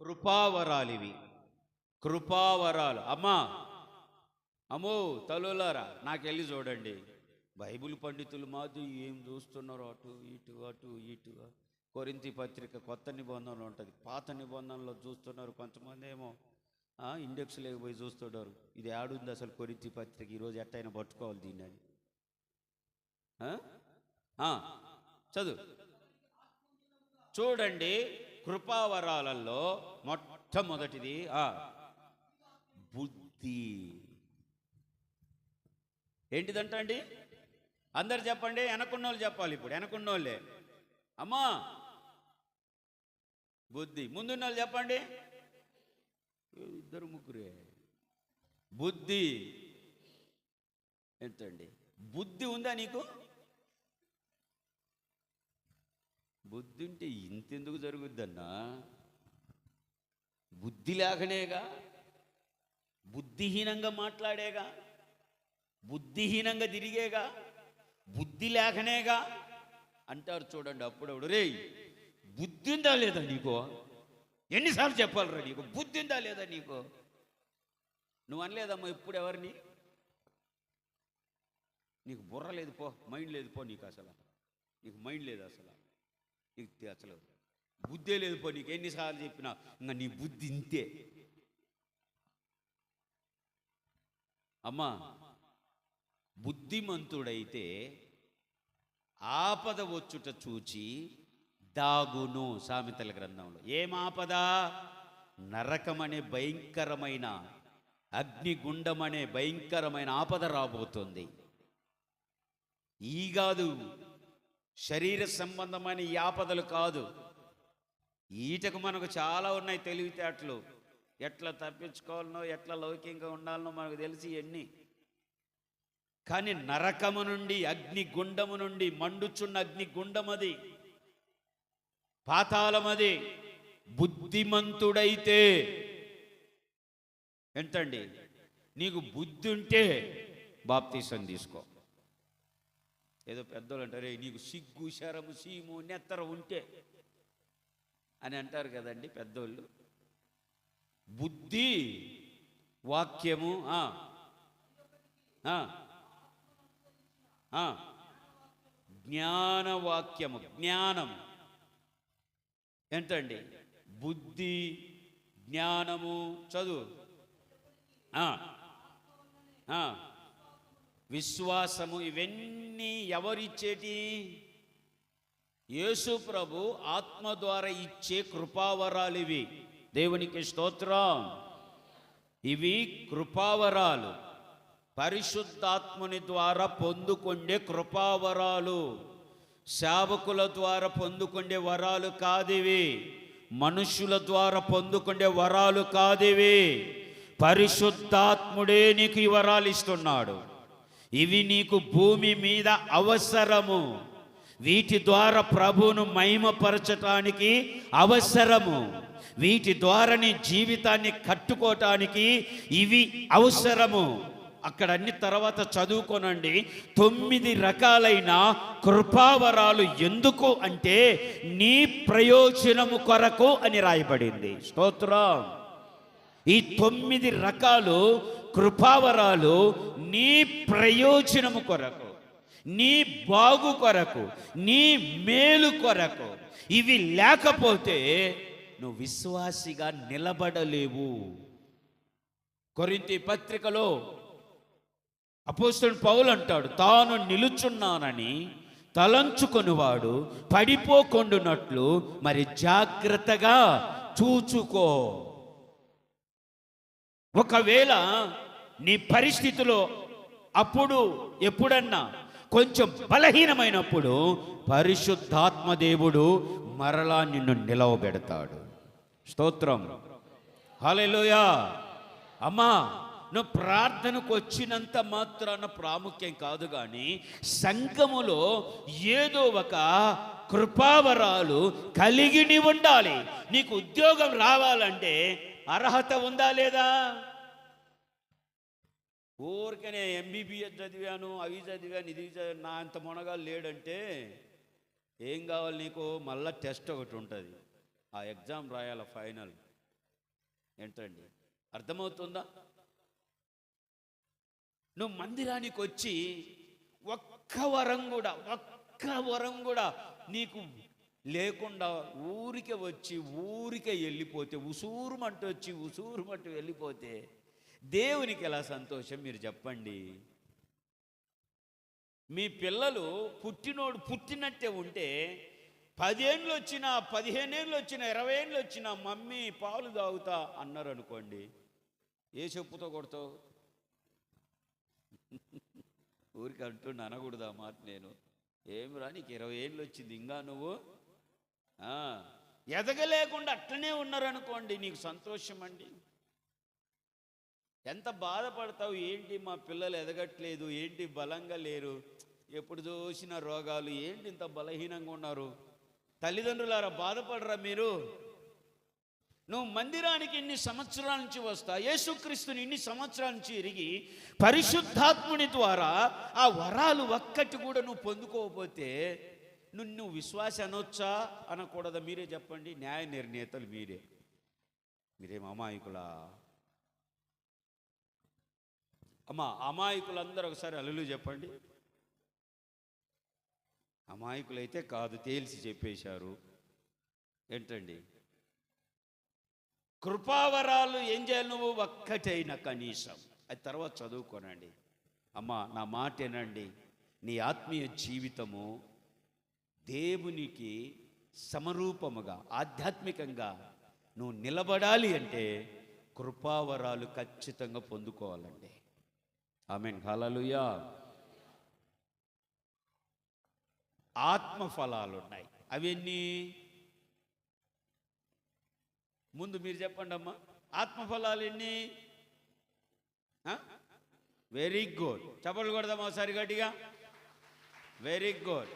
కృపావరాలు ఇవి. కృపావరాలు. అమ్మా అమ్మో తల్లులారా, నాకెళ్ళి చూడండి. బైబిల్ పండితులు మాది ఏం చూస్తున్నారు, అటు ఇటు అటు ఇటుగా. కొరింథీ పత్రిక కొత్త నిబంధనలు ఉంటుంది, పాత నిబంధనలో చూస్తున్నారు. కొంతమంది ఏమో ఇండెక్స్ లేకపోయి చూస్తున్నారు. ఇది ఆడుంది అసలు కొరింథీ పత్రిక, ఈరోజు ఎట్టయినా పట్టుకోవాలి దీన్ని అని. చదువు చూడండి. కృపావరాలలో మొట్టమొదటిది బుద్ధి. ఏంటిదంట అండి? అందరు చెప్పండి, వెనకున్నోళ్ళు చెప్పాలి. ఇప్పుడు వెనకున్నోళ్ళే. అమ్మా బుద్ధి. ముందున్న వాళ్ళు చెప్పండి. ఇద్దరు ముగ్గురే. బుద్ధి. ఎంతండి? బుద్ధి ఉందా నీకు? బుద్ధి ఉంటే ఇంతెందుకు జరుగుద్దన్నా? బుద్ధి లేకనేగా, బుద్ధిహీనంగా మాట్లాడేగా, బుద్ధిహీనంగా తిరిగేగా, బుద్ధి లేకనేగా అంటారు. చూడండి అప్పుడప్పుడు, రే బుద్ధి ఉందా లేదా నీకు? ఎన్నిసార్లు చెప్పాలరా నీకు? బుద్ధి ఉందా లేదా నీకు? నువ్వు అనలేదమ్మా ఇప్పుడు ఎవరిని? నీకు బుర్ర లేదు పో, మైండ్ లేదు పో, నీకు అసలు నీకు మైండ్ లేదు, అసలు నీకు అసలు బుద్ధే లేదు పో. నీకు ఎన్నిసార్లు చెప్పినా ఇంకా నీ బుద్ధి ఇంతే. అమ్మా బుద్ధిమంతుడైతే ఆపద వచ్చుట చూచి దాగును. సామెతల గ్రంథంలో ఏం ఆపద? నరకమనే భయంకరమైన, అగ్నిగుండం అనే భయంకరమైన ఆపద రాబోతుంది. ఈ కాదు, శరీర సంబంధమైన ఈ ఆపదలు కాదు. ఈటకు మనకు చాలా ఉన్నాయి తెలివితేటలు. ఎట్లా తప్పించుకోవాలనో, ఎట్లా లౌకికంగా ఉండాలనో మనకు తెలిసి ఎన్ని. కానీ నరకము నుండి, అగ్నిగుండము నుండి, మండుచున్న అగ్నిగుండమది, పాతాళమది. బుద్ధిమంతుడైతే ఏంటండి? నీకు బుద్ధి ఉంటే బాప్తీసం తీసుకో. ఏదో పెద్దోళ్ళు అంటారే, నీకు సిగ్గు శరము సీము నెత్తర ఉంటే అని అంటారు కదండి పెద్దోళ్ళు. బుద్ధి వాక్యము జ్ఞానవాక్యము, జ్ఞానం ఏంటండి? బుద్ధి జ్ఞానము. చదువు. విశ్వాసము. ఇవన్నీ ఎవరిచ్చేటి? యేసు ప్రభు ఆత్మ ద్వారా ఇచ్చే కృపావరాలు ఇవి. దేవునికి స్తోత్రం. ఇవి కృపావరాలు, పరిశుద్ధాత్ముని ద్వారా పొందుకొండే కృపావరాలు. సేవకుల ద్వారా పొందుకొండే వరాలు కాదివి, మనుషుల ద్వారా పొందుకొండే వరాలు కాదివి. పరిశుద్ధాత్ముడే నీకు ఈ వరాలు ఇస్తున్నాడు. ఇవి నీకు భూమి మీద అవసరము. వీటి ద్వారా ప్రభువును మహిమపరచటానికి అవసరము. వీటి ద్వారా నీ జీవితాన్ని కట్టుకోవటానికి ఇవి అవసరము. అక్కడ అన్ని తర్వాత చదువుకోనండి. 9 రకాలైన కృపావరాలు ఎందుకు అంటే నీ ప్రయోజనము కొరకు అని రాయబడింది. స్తోత్రం. ఈ 9 రకాలు కృపావరాలు నీ ప్రయోజనము కొరకు, నీ బాగు కొరకు, నీ మేలు కొరకు. ఇవి లేకపోతే నువ్వు విశ్వాసిగా నిలబడలేవు. కొరింథీ పత్రికలో అపోస్తలుడు పౌలు అంటాడు, తాను నిలుచున్నానని తలంచుకొనివాడు పడిపోకుండునట్లు మరి జాగ్రత్తగా చూచుకో. ఒకవేళ నీ పరిస్థితిలో అప్పుడు ఎప్పుడన్నా కొంచెం బలహీనమైనప్పుడు పరిశుద్ధాత్మ దేవుడు మరలా నిన్ను నిలవబెడతాడు. స్తోత్రం. హల్లెలూయా. అమ్మా నువ్వు ప్రార్థనకు వచ్చినంత మాత్రాన ప్రాముఖ్యం కాదు, కానీ సంఘములో ఏదో ఒక కృపావరాలు కలిగి ఉండాలి. నీకు ఉద్యోగం రావాలంటే అర్హత ఉందా లేదా? ఊరికనే ఎంబీబీఎస్ చదివాను, అవి చదివాను, ఇది చదివాను, నా అంత మునగాలు లేడంటే ఏం కావాలి నీకు? మళ్ళా టెస్ట్ ఒకటి ఉంటుంది, ఆ ఎగ్జామ్ రాయాలి ఫైనల్. ఏంటండి, అర్థమవుతుందా? నువ్వు మందిరానికి వచ్చి ఒక్క వరం కూడా నీకు లేకుండా ఊరికే వచ్చి ఊరికే వెళ్ళిపోతే, ఉసూరుమంటూ వెళ్ళిపోతే దేవునికి ఎలా సంతోషం మీరు చెప్పండి? మీ పిల్లలు పుట్టినట్టే ఉంటే 10 ఏళ్ళు వచ్చినా, 15 ఏళ్ళు వచ్చినా, 20 ఏళ్ళు వచ్చినా మమ్మీ పాలు తాగుతా అన్నారు అనుకోండి, ఏ చెప్పుతో కొడతావు? ఊరికి అంటూ అనకూడదు ఆ మాట. నేను ఏమిరా నీకు 20 ఏళ్ళు వచ్చింది ఇంకా నువ్వు ఎదగలేకుండా అట్లనే ఉన్నారనుకోండి, నీకు సంతోషం అండి. ఎంత బాధపడతావు, ఏంటి మా పిల్లలు ఎదగట్లేదు, ఏంటి బలంగా లేరు, ఎప్పుడు చూసిన రోగాలు, ఏంటి ఇంత బలహీనంగా ఉన్నారు? తల్లిదండ్రులారా బాధపడరా మీరు? నువ్వు మందిరానికి ఇన్ని సంవత్సరాల నుంచి వస్తా, యేసుక్రీస్తుని ఇన్ని సంవత్సరాల నుంచి ఎరిగి పరిశుద్ధాత్ముని ద్వారా ఆ వరాలు ఒక్కటి కూడా నువ్వు పొందుకోకపోతే నువ్వు విశ్వాస అనొచ్చా అనకూడదా? మీరే చెప్పండి. న్యాయ నిర్ణేతలు మీరేం అమాయకులా? అమాయకులందరూ ఒకసారి హల్లెలూయా చెప్పండి. అమాయకులైతే కాదు, తేల్చి చెప్పేశారు. ఏంటండి, కృపావరాలు ఏం చేయాలి? నువ్వు ఒక్కటైనా కనీసం అది తర్వాత చదువుకోనండి. నా మాట ఏనండి, నీ ఆత్మీయ జీవితము దేవునికి సమరూపముగా ఆధ్యాత్మికంగా నువ్వు నిలబడాలి అంటే కృపావరాలు ఖచ్చితంగా పొందుకోవాలండి. ఆమేన్, హల్లెలూయా. ఆత్మఫలాలు ఉన్నాయి. అవన్నీ ముందు మీరు చెప్పండి అమ్మా. ఆత్మఫలాలు ఎన్ని? Very good. చప్పట్లు కొడదామా ఒకసారి గట్టిగా? Very good.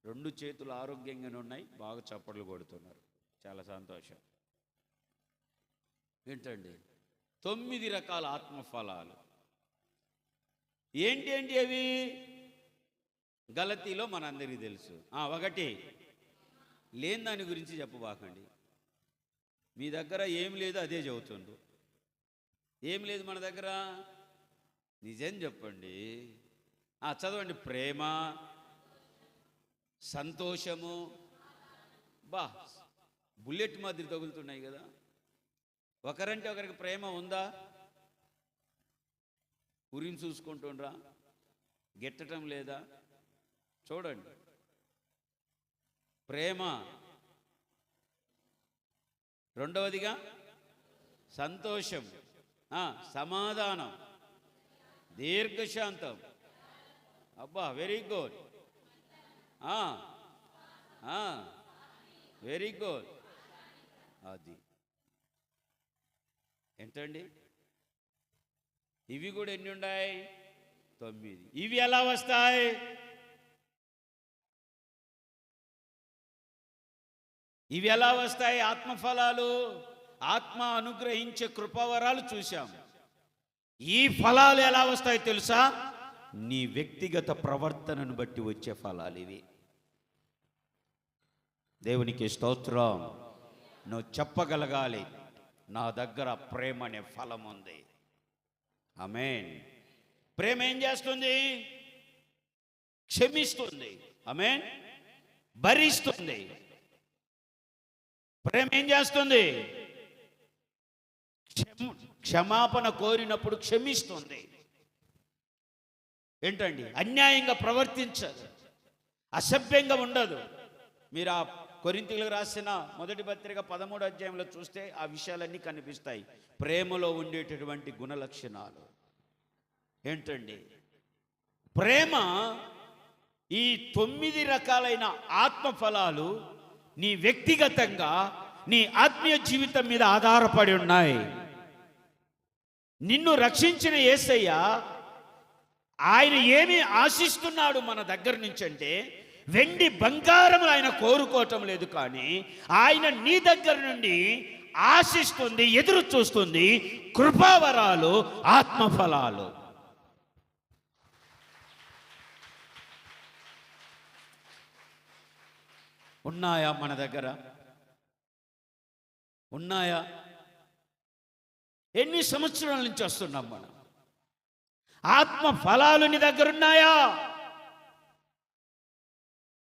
2 చేతులు ఆరోగ్యంగానే ఉన్నాయి, బాగా చప్పట్లు కొడుతున్నారు, చాలా సంతోషం. ఏంటండి, 9 రకాల ఆత్మఫలాలు ఏంటి అవి? గలతీలో మనందరికీ తెలుసు. 1 లేని దాని గురించి చెప్పబాకండి. మీ దగ్గర ఏం లేదు అదే చెబుతుండ్రు. ఏం లేదు మన దగ్గర, నిజం చెప్పండి. చదవండి. ప్రేమ, సంతోషము, బుల్లెట్ మాదిరి తగులుతున్నాయి కదా. ఒకరంటే ఒకరికి ప్రేమ ఉందా? ఉరిని చూసుకుంటుండ్రా? గెట్టడం లేదా? చూడండి. ప్రేమ, రెండవదిగా సంతోషం, సమాధానం, దీర్ఘశాంతం. Very good. Very good. అది ఏంటండి, ఇవి కూడా ఎన్ని ఉన్నాయి? 9. ఇవి ఎలా వస్తాయి? ఆత్మఫలాలు, ఆత్మ అనుగ్రహించే కృపావరాలు చూశాం. ఈ ఫలాలు ఎలా వస్తాయి తెలుసా? నీ వ్యక్తిగత ప్రవర్తనను బట్టి వచ్చే ఫలాలు ఇవి. దేవునికి స్తోత్రం. నువ్వు చెప్పగలగాలి, నా దగ్గర ప్రేమ అనే ఫలం ఉంది. ఆమేన్. ప్రేమ ఏం చేస్తుంది? క్షమిస్తుంది. ఆమేన్. భరిస్తుంది. ప్రేమ ఏం చేస్తుంది? క్షమాపణ కోరినప్పుడు క్షమిస్తుంది. ఏంటండి, అన్యాయంగా ప్రవర్తించదు, అసభ్యంగా ఉండదు. మీరు ఆ కొరింథీయులకు రాసిన 1 పత్రిక 13వ అధ్యాయంలో చూస్తే ఆ విషయాలన్నీ కనిపిస్తాయి. ప్రేమలో ఉండేటటువంటి గుణలక్షణాలు ఏంటండి. ప్రేమ, ఈ 9 రకాలైన ఆత్మఫలాలు నీ వ్యక్తిగతంగా నీ ఆత్మీయ జీవితం మీద ఆధారపడి ఉన్నాయి. నిన్ను రక్షించిన యేసయ్య ఆయన ఏమి ఆశిస్తున్నాడు మన దగ్గర నుంచి అంటే, వెండి బంగారములు ఆయన కోరుకోవటం లేదు, కానీ ఆయన నీ దగ్గర నుండి ఆశిస్తుంది, ఎదురు చూస్తుంది కృపావరాలు, ఆత్మఫలాలు. ఉన్నాయా మన దగ్గర? ఉన్నాయా? ఎన్ని సంవత్సరాల నుంచి వస్తున్నాం మనం? ఆత్మ ఫలాలు నీ దగ్గర ఉన్నాయా?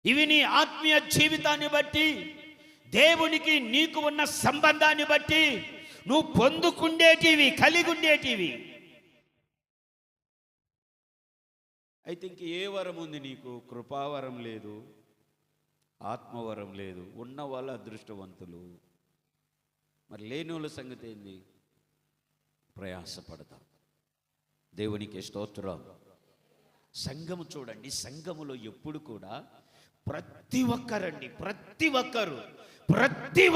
ఇవి నీ ఆత్మీయ జీవితాన్ని బట్టి, దేవునికి నీకు ఉన్న సంబంధాన్ని బట్టి నువ్వు పొందుకుండేటివి, కలిగి ఉండేటివి. అయితే ఇంక ఏ వరం ఉంది నీకు? కృపావరం లేదు, ఆత్మవరం లేదు. ఉన్న వాళ్ళ అదృష్టవంతులు. మరి లేని వాళ్ళ సంగతి ఏంది? ప్రయాసపడతాం. దేవునికి స్తోత్రం. సంఘము చూడండి, సంఘములో ఎప్పుడు కూడా ప్రతి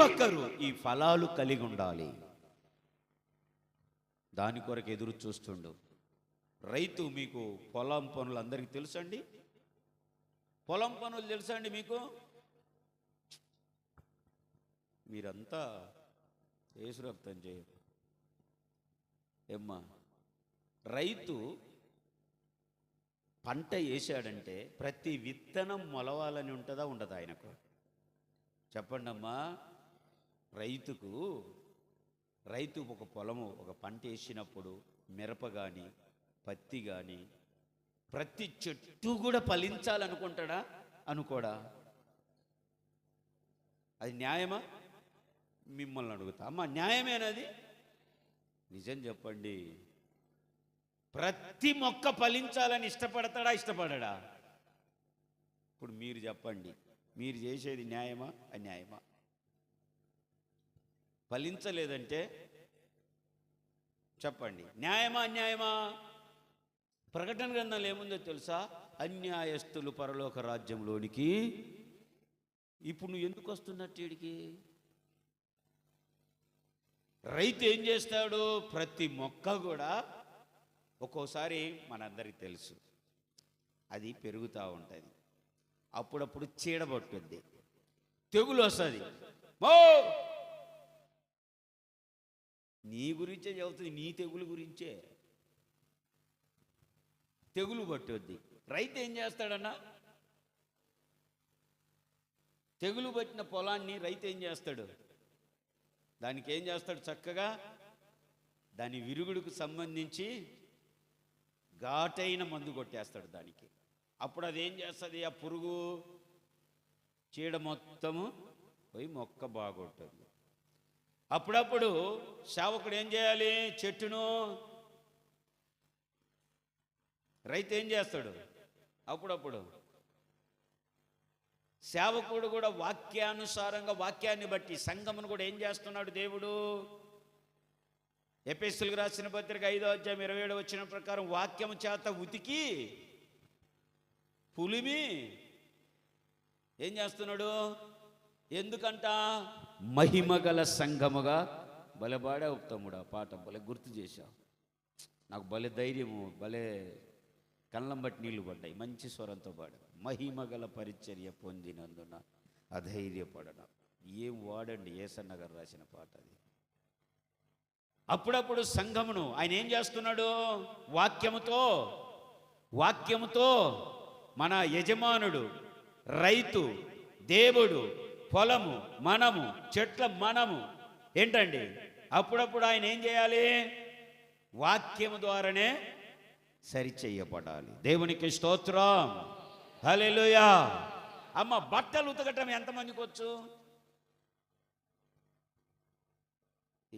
ఒక్కరు ఈ ఫలాలు కలిగి ఉండాలి. దాని కొరకు ఎదురు చూస్తుండు రైతు. మీకు పొలం పనులు అందరికీ తెలుసండి? పొలం పనులు తెలుసండి మీకు? మీరంతా ఏసురక్తం చేయరు ఏమ్మా. రైతు పంట వేసాడంటే ప్రతి విత్తనం మొలవాలని ఉంటుందా ఉండదా ఆయనకు? చెప్పండి అమ్మా. రైతు ఒక పొలము, ఒక పంట వేసినప్పుడు మిరప కానీ పత్తి కానీ ప్రతి చెట్టు కూడా ఫలించాలనుకుంటాడా? అనుకోడా? అది న్యాయమా? మిమ్మల్ని అడుగుతా అమ్మా, న్యాయమేనది? నిజం చెప్పండి. ప్రతి మొక్క ఫలించాలని ఇష్టపడతాడా? ఇష్టపడడా? ఇప్పుడు మీరు చెప్పండి, మీరు చేసేది న్యాయమా అన్యాయమా? ఫలించలేదంటే చెప్పండి, న్యాయమా అన్యాయమా? ప్రకటన గ్రంథంలో ఏముందో తెలుసా? అన్యాయస్తులు పరలోక రాజ్యంలోనికి. ఇప్పుడు నువ్వు ఎందుకు వస్తున్నట్టు వీడికి? రైతు ఏం చేస్తాడు? ప్రతి మొక్క కూడా ఒక్కోసారి మనందరికీ తెలుసు, అది పెరుగుతూ ఉంటుంది. అప్పుడప్పుడు చీడబట్టుద్ది, తెగులు వస్తుంది. నీ గురించే చెబుతుంది, నీ తెగులు గురించే. తెగులు పట్టుద్ది. రైతు ఏం చేస్తాడన్నా? తెగులు పట్టిన పొలాన్ని రైతు ఏం చేస్తాడు? దానికి ఏం చేస్తాడు? చక్కగా దాని విరుగుడుకు సంబంధించి ఘాటైన మందు కొట్టేస్తాడు దానికి. అప్పుడు అదేం చేస్తుంది? ఆ పురుగు చీడ మొత్తము పోయి మొక్క బాగొట్టుంది. అప్పుడప్పుడు సేవకుడు ఏం చేయాలి? చెట్టును రైతు ఏం చేస్తాడు? అప్పుడప్పుడు సేవకుడు కూడా వాక్యానుసారంగా, వాక్యాన్ని బట్టి సంఘమును కూడా ఏం చేస్తున్నాడు దేవుడు? ఎఫెసీయులకు రాసిన పత్రిక 5వ అధ్యాయం 27వ వచనం ప్రకారం వాక్యము చేత ఉతికి పులిమి ఏం చేస్తున్నాడు? ఎందుకంట? మహిమగల సంఘముగా. భలే తమ్ముడు, ఆ పాట భలే గుర్తు చేశావు. నాకు భలే ధైర్యము, భలే కళ్ళం బట్టి నీళ్లు పడ్డాయి. మంచి స్వరంతో పాడు. మహిమగల పరిచర్య పొందినందున అధైర్యపడడం. ఏం వాడండి, యేసన్న గారు రాసిన పాట అది. అప్పుడప్పుడు సంఘమును ఆయన ఏం చేస్తున్నాడు? వాక్యముతో మన యజమానుడు, రైతు, దేవుడు, పొలము మనము, చెట్ల మనము ఏంటండి? అప్పుడప్పుడు ఆయన ఏం చేయాలి? వాక్యము ద్వారానే సరిచెయ్యబడాలి. దేవునికి స్తోత్రం, హల్లెలూయా. అమ్మ, బట్టలు ఉతకటం ఎంతమందికి వచ్చు?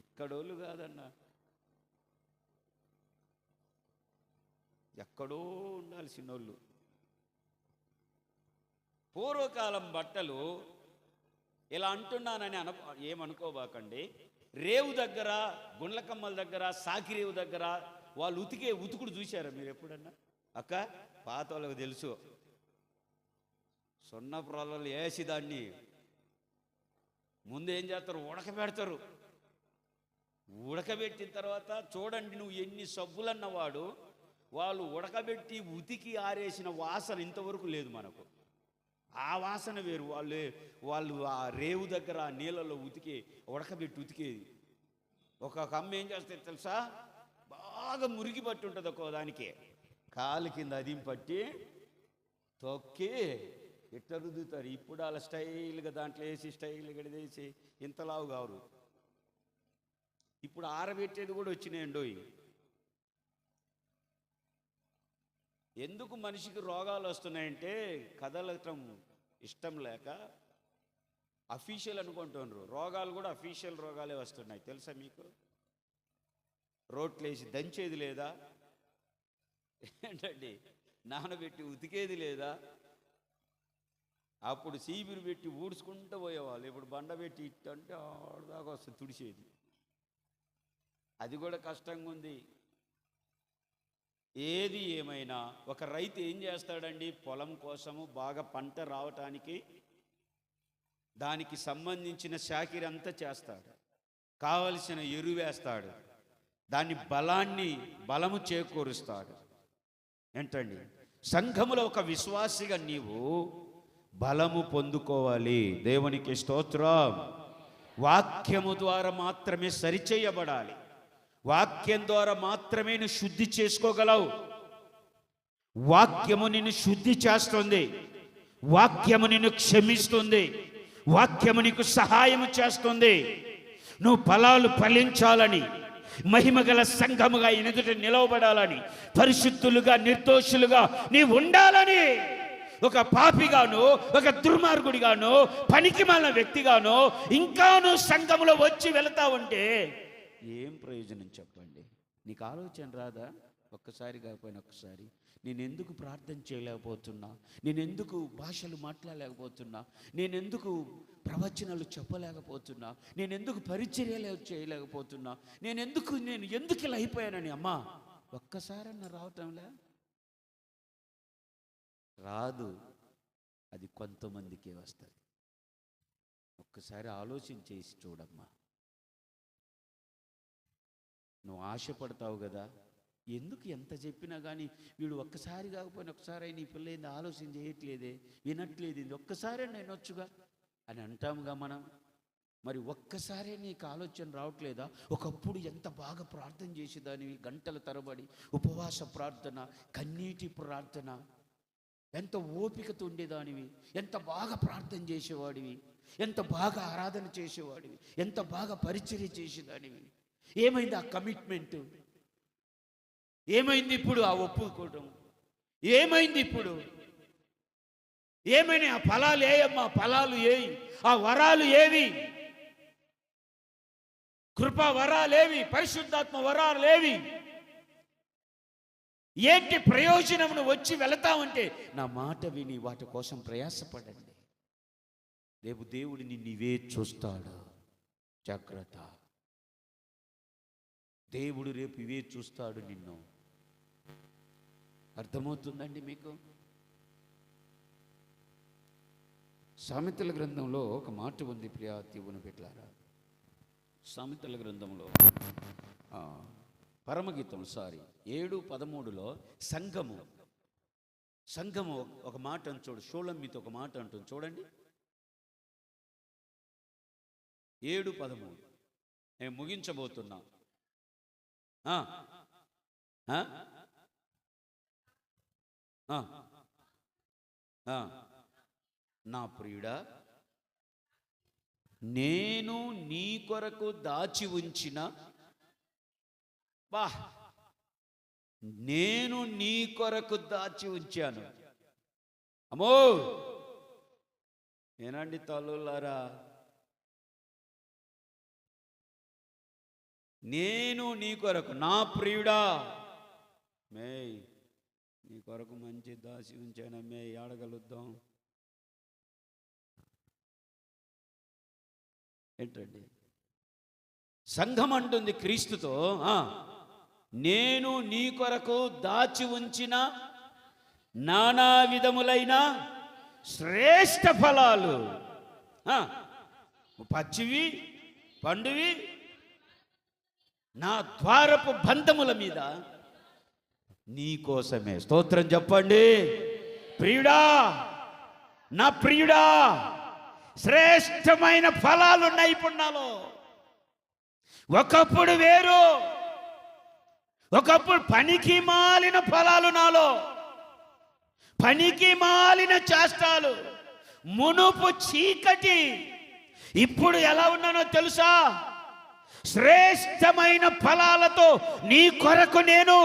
ఇక్కడోళ్ళు కాదన్న, ఎక్కడో ఉండాల్సిన వాళ్ళు. పూర్వకాలం బట్టలు ఇలా అంటున్నానని ఏమనుకోబాకండి. రేవు దగ్గర, గుండ్లకమ్మల దగ్గర, సాకిరేవు దగ్గర వాళ్ళు ఉతికే ఉతుకుడు చూశారా మీరు ఎప్పుడన్నా? అక్క, పాత వాళ్ళకి తెలుసు. సున్నపు రాళ్ళు వేసి దాన్ని ముందు ఏం చేస్తారు? ఉడకబెడతారు. ఉడకబెట్టిన తర్వాత చూడండి, నువ్వు ఎన్ని సబ్బులన్నవాడు వాళ్ళు ఉడకబెట్టి ఉతికి ఆరేసిన వాసన ఇంతవరకు లేదు మనకు. ఆ వాసన వేరు. వాళ్ళు ఆ రేవు దగ్గర ఆ నీళ్ళలో ఉడకబెట్టి ఉతికేది. ఒక అమ్మ ఏం చేస్తే తెలుసా? బాగా మురిగి పట్టి ఉంటుంది ఒక్కో దానికి. కాలు కింద అదిం పట్టి తొక్కి ఇట్ట రుద్దుతారు. ఇప్పుడు అలా స్టైల్గా దాంట్లో వేసి స్టైల్గా వేసి ఇంతలావు కావరు. ఇప్పుడు ఆరబెట్టేది కూడా వచ్చినాయండి. ఎందుకు మనిషికి రోగాలు వస్తున్నాయంటే కదలటం ఇష్టం లేక అఫీషియల్ అనుకుంటున్నారు. రోగాలు కూడా అఫీషియల్ రోగాలే వస్తున్నాయి, తెలుసా మీకు? రోట్లేసి దంచేది లేదా, ఏంటండి నానబెట్టి ఉతికేది లేదా? అప్పుడు సీబిరి పెట్టి ఊడ్చుకుంటూ పోయేవాళ్ళు, ఇప్పుడు బండ పెట్టి ఇట్టంటే ఆడదాకా వస్తుంది తుడిచేది. అది కూడా కష్టంగా ఉంది. ఏది ఏమైనా ఒక రైతు ఏం చేస్తాడండి, పొలం కోసము బాగా పంట రావటానికి దానికి సంబంధించిన శాఖరి అంతా చేస్తాడు, కావలసిన ఎరువేస్తాడు, దాని బలము చేకూరుస్తాడు. ఏంటండి, సంఘములో ఒక విశ్వాసిగా నీవు బలము పొందుకోవాలి. దేవునికి స్తోత్రం. వాక్యము ద్వారా మాత్రమే సరిచేయబడాలి. వాక్యం ద్వారా మాత్రమే నువ్వు శుద్ధి చేసుకోగలవు. వాక్యము నిన్ను శుద్ధి చేస్తుంది, వాక్యము నిన్ను క్షమిస్తుంది, వాక్యము నీకు సహాయం చేస్తుంది. నువ్వు ఫలాలు ఫలించాలని, మహిమగల సంఘముగా ఎదుట నిలవబడాలని, పరిశుద్ధులుగా నిర్దోషులుగా నీవు ఉండాలని, ఒక పాపిగాను, ఒక దుర్మార్గుడిగాను, పనికిమాలిన వ్యక్తిగాను ఇంకాను సంఘములో వచ్చి వెళతా ఉంటే ఏం ప్రయోజనం చెప్పండి? నీకు ఆలోచన రాదా? ఒక్కసారి కాకపోయినా ఒక్కసారి, నేనెందుకు ప్రార్థన చేయలేకపోతున్నా, నేనెందుకు భాషలు మాట్లాడలేకపోతున్నా, నేనెందుకు ప్రవచనాలు చెప్పలేకపోతున్నా, నేనెందుకు పరిచర్యలు చేయలేకపోతున్నా, నేను ఎందుకు ఇలా అయిపోయానని అమ్మా ఒక్కసారన్నా రావటంలే? రాదు, అది కొంతమందికే వస్తుంది. ఒక్కసారి ఆలోచన చేసి చూడమ్మా. నువ్వు ఆశపడతావు కదా, ఎందుకు ఎంత చెప్పినా కానీ వీడు ఒక్కసారి కాకపోయినా ఒకసారి నీ పిల్ల ఏంది ఆలోచన చేయట్లేదే, వినట్లేదు, ఇది ఒక్కసారే నేను వచ్చుగా అని అంటాముగా మనం. మరి ఒక్కసారే నీకు ఆలోచన రావట్లేదా? ఒకప్పుడు ఎంత బాగా ప్రార్థన చేసేదానివి, గంటల తరబడి ఉపవాస ప్రార్థన, కన్నీటి ప్రార్థన, ఎంత ఓపికతో ఉండేదానివి, ఎంత బాగా ప్రార్థన చేసేవాడివి, ఎంత బాగా ఆరాధన చేసేవాడివి, ఎంత బాగా పరిచర్య చేసేదానివి. ఏమైంది ఆ కమిట్మెంట్? ఏమైంది ఇప్పుడు ఆ ఒప్పుకోవడం? ఏమైంది ఇప్పుడు? ఏమైనా ఆ ఫలాలు ఏయమ్మా, ఫలాలు ఏవి, ఆ వరాలు ఏవి, కృపా వరాలేవి, పరిశుద్ధాత్మ వరాలేవి? ఏంటి ప్రయోజనం? వచ్చి వెళతామంటే నా మాట విని వాటి కోసం ప్రయాసపడండి. దేవుడు నిన్ను ఇవే చూస్తాడు, జాగ్రత్త. దేవుడు రేపు ఇవే చూస్తాడు నిన్ను. అర్థమవుతుందండి మీకు? సామెతల గ్రంథంలో ఒక మాట ఉంది, ప్రియా దేవుని బిడ్డలారా. సామెతల గ్రంథంలో పరమగీతం 7:13 సంఘము ఒక మాట అని చూడు. షోళమ్మితో ఒక మాట అంటుంది చూడండి. 7:13 నేను ముగించబోతున్నా. నా ప్రియుడా, నేను నీ కొరకు దాచి ఉంచిన నేను నీ కొరకు దాచి ఉంచాను. అమ్మో ఏనండి తల్లులారా, నేను నీ కొరకు, నా ప్రియుడా నీ కొరకు మంచి దాచి ఉంచానమ్మే, ఆడగలుగుతాం ఏంటండి? సంఘం అంటుంది క్రీస్తుతో, నేను నీ కొరకు దాచి ఉంచిన నానా విధములైన శ్రేష్ఠ ఫలాలు, పచ్చివి పండువి, నా ద్వారపు బంధముల మీద నీ కోసమే. స్తోత్రం చెప్పండి. ప్రియుడా, నా ప్రియుడా, శ్రేష్టమైన ఫలాలు ఉన్నాయి ఇప్పుడు నాలో. ఒకప్పుడు వేరు, ఒకప్పుడు పనికి మాలిన ఫలాలు నాలో, పనికి మాలిన చేష్టాలు, మునుపు చీకటి. ఇప్పుడు ఎలా ఉన్నానో తెలుసా? శ్రేష్టమైన ఫలాలతో నీ కొరకు నేను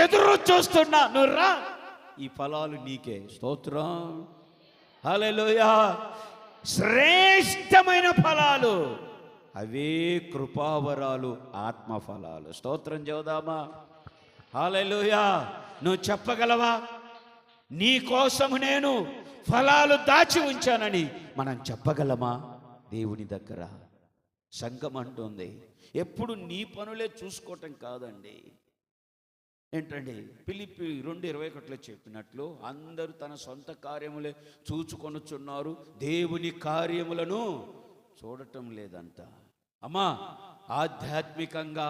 ఎదురు చూస్తున్నా. నువ్వు రా, ఈ ఫలాలు నీకే. స్తోత్రం, హల్లెలూయా. శ్రేష్టమైన ఫలాలు అవే కృపావరాలు, ఆత్మఫలాలు. స్తోత్రం చెబుదామా? హల్లెలూయా. నువ్వు చెప్పగలవా? నీ కోసము నేను ఫలాలు దాచి ఉంచానని మనం చెప్పగలమా? దేవుని దగ్గర సంఘం అంటుంది, ఎప్పుడు నీ పనులే చూసుకోవటం కాదండి. ఏంటండి, ఫిలిప్పీ 2:21 చెప్పినట్లు అందరూ తన సొంత కార్యములే చూచుకొనుచున్నారు, దేవుని కార్యములను చూడటం లేదంట. అమ్మా, ఆధ్యాత్మికంగా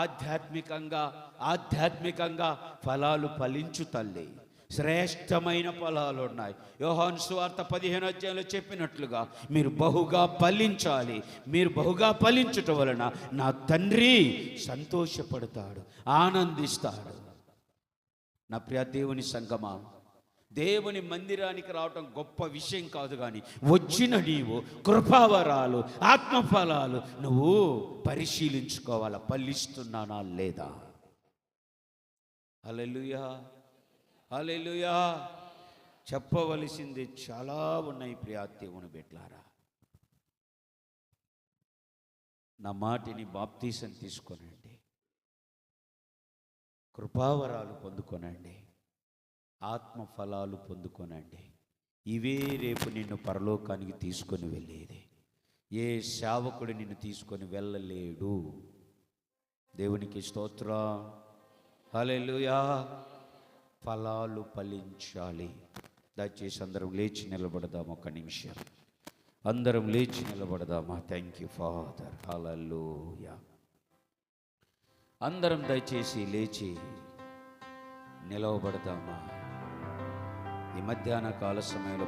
ఆధ్యాత్మికంగా ఆధ్యాత్మికంగా ఫలాలు ఫలించు తల్లి. శ్రేష్టమైన ఫలాలు ఉన్నాయి. యోహాను సువార్త 15 చెప్పినట్లుగా మీరు బహుగా ఫలించాలి. మీరు బహుగా ఫలించుట వలన నా తండ్రి సంతోషపడతాడు, ఆనందిస్తాడు. నా ప్రియ దేవుని సంగమా, దేవుని మందిరానికి రావటం గొప్ప విషయం కాదు, కానీ వచ్చిన నీవు కృపావరాలు, ఆత్మఫలాలు నువ్వు పరిశీలించుకోవాలా, ఫలిస్తున్నానా లేదా. హల్లెలూయా, హల్లెలూయా. చెప్పవలసింది చాలా ఉన్నాయి ప్రియా దేవుని బిడ్డలారా. నా మాటిని బాప్తీసం తీసుకోనండి, కృపావరాలు పొందుకొనండి, ఆత్మఫలాలు పొందుకొనండి. ఇవే రేపు నిన్ను పరలోకానికి తీసుకొని వెళ్ళేది. ఏ సేవకుడు నిన్ను తీసుకొని వెళ్ళలేడు. దేవునికి స్తోత్రం, హల్లెలూయా. ఫలాలు ఫలించాలి. దయచేసి అందరం లేచి నిలబడదాం. ఒక నిమిషం అందరం లేచి నిలబడదామా? థ్యాంక్ యూ ఫాదర్, హల్లెలూయా. అందరం దయచేసి లేచి నిలవబడదామా? ఈ మధ్యాహ్న కాల సమయంలో